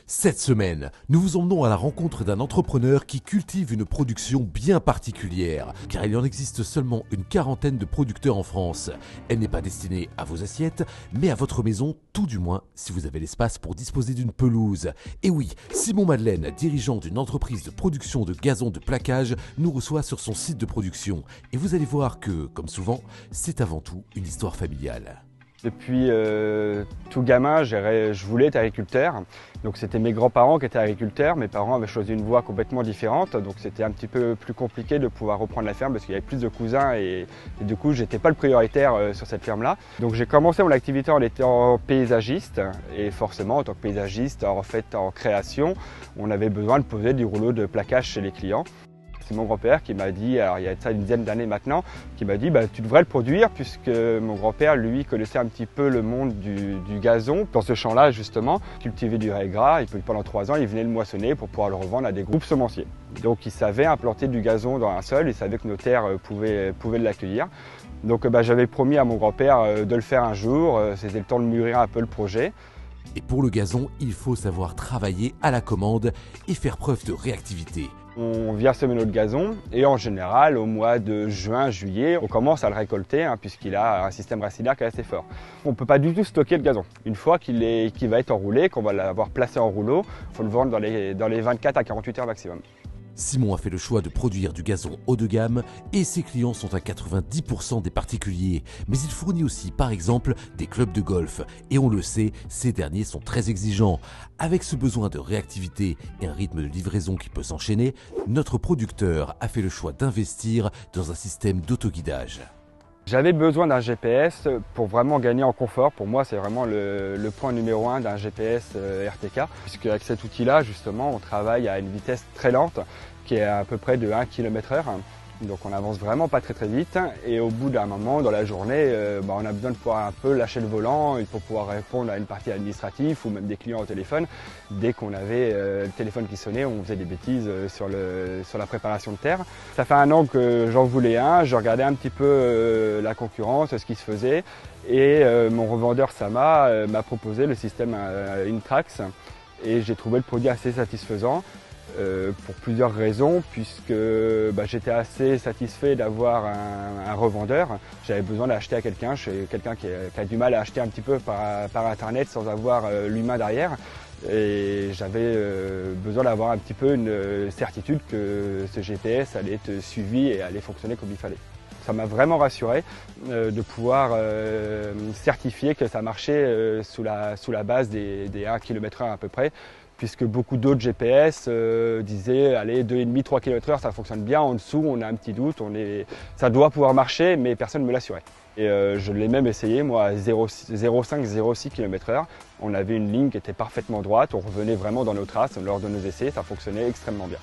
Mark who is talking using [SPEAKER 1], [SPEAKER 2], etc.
[SPEAKER 1] Cette semaine, nous vous emmenons à la rencontre d'un entrepreneur qui cultive une production bien particulière, car il en existe seulement une quarantaine de producteurs en France. Elle n'est pas destinée à vos assiettes, mais à votre maison, tout du moins si vous avez l'espace pour disposer d'une pelouse. Et oui, Simon Madeleine, dirigeant d'une entreprise de production de gazon de plaquage, nous reçoit sur son site de production. Et vous allez voir que, comme souvent, c'est avant tout une histoire familiale.
[SPEAKER 2] Depuis tout gamin, je voulais être agriculteur. Donc c'était mes grands-parents qui étaient agriculteurs. Mes parents avaient choisi une voie complètement différente. Donc c'était un petit peu plus compliqué de pouvoir reprendre la ferme parce qu'il y avait plus de cousins et du coup j'étais pas le prioritaire sur cette ferme-là. Donc j'ai commencé mon activité en étant paysagiste et forcément en tant que paysagiste, en fait en création, on avait besoin de poser du rouleau de plaquage chez les clients. C'est mon grand-père qui m'a dit, alors il y a ça une dizaine d'années maintenant, qui m'a dit tu devrais le produire puisque mon grand-père lui connaissait un petit peu le monde du gazon. Dans ce champ-là justement, cultiver du rail gras, et puis pendant 3 ans il venait le moissonner pour pouvoir le revendre à des groupes semenciers. Donc il savait implanter du gazon dans un sol, il savait que nos terres pouvaient l'accueillir. Donc j'avais promis à mon grand-père de le faire un jour, c'était le temps de mûrir un peu le projet.
[SPEAKER 1] Et pour le gazon, il faut savoir travailler à la commande et faire preuve de réactivité.
[SPEAKER 2] On vient semer notre gazon et en général au mois de juin, juillet, on commence à le récolter puisqu'il a un système racinaire qui est assez fort. On ne peut pas du tout stocker le gazon. Une fois qu'il va être enroulé, qu'on va l'avoir placé en rouleau, il faut le vendre dans les 24 à 48 heures maximum.
[SPEAKER 1] Simon a fait le choix de produire du gazon haut de gamme et ses clients sont à 90% des particuliers. Mais il fournit aussi par exemple des clubs de golf. Et on le sait, ces derniers sont très exigeants. Avec ce besoin de réactivité et un rythme de livraison qui peut s'enchaîner, notre producteur a fait le choix d'investir dans un système d'autoguidage.
[SPEAKER 2] J'avais besoin d'un GPS pour vraiment gagner en confort. Pour moi, c'est vraiment le point numéro 1 d'un GPS RTK. Puisque avec cet outil-là, justement, on travaille à une vitesse très lente, qui est à peu près de 1 km/h. Donc on avance vraiment pas très vite. Et au bout d'un moment, dans la journée, on a besoin de pouvoir un peu lâcher le volant pour pouvoir répondre à une partie administrative ou même des clients au téléphone. Dès qu'on avait le téléphone qui sonnait, on faisait des bêtises sur la préparation de terre. Ça fait 1 an que j'en voulais un, je regardais un petit peu la concurrence, ce qui se faisait. Et mon revendeur Sama m'a proposé le système Intrax et j'ai trouvé le produit assez satisfaisant. Pour plusieurs raisons, puisque j'étais assez satisfait d'avoir un revendeur. J'avais besoin d'acheter à quelqu'un, je suis quelqu'un qui a du mal à acheter un petit peu par internet sans avoir l'humain derrière. Et j'avais besoin d'avoir un petit peu une certitude que ce GPS allait être suivi et allait fonctionner comme il fallait. Ça m'a vraiment rassuré de pouvoir certifier que ça marchait sous la base des 1 km/h à peu près, puisque beaucoup d'autres GPS disaient allez 2,5-3 km/h ça fonctionne bien, en dessous on a un petit doute, ça doit pouvoir marcher mais personne ne me l'assurait. Et je l'ai même essayé moi à 0,5-0,6 km/h, on avait une ligne qui était parfaitement droite, on revenait vraiment dans nos traces lors de nos essais, ça fonctionnait extrêmement bien.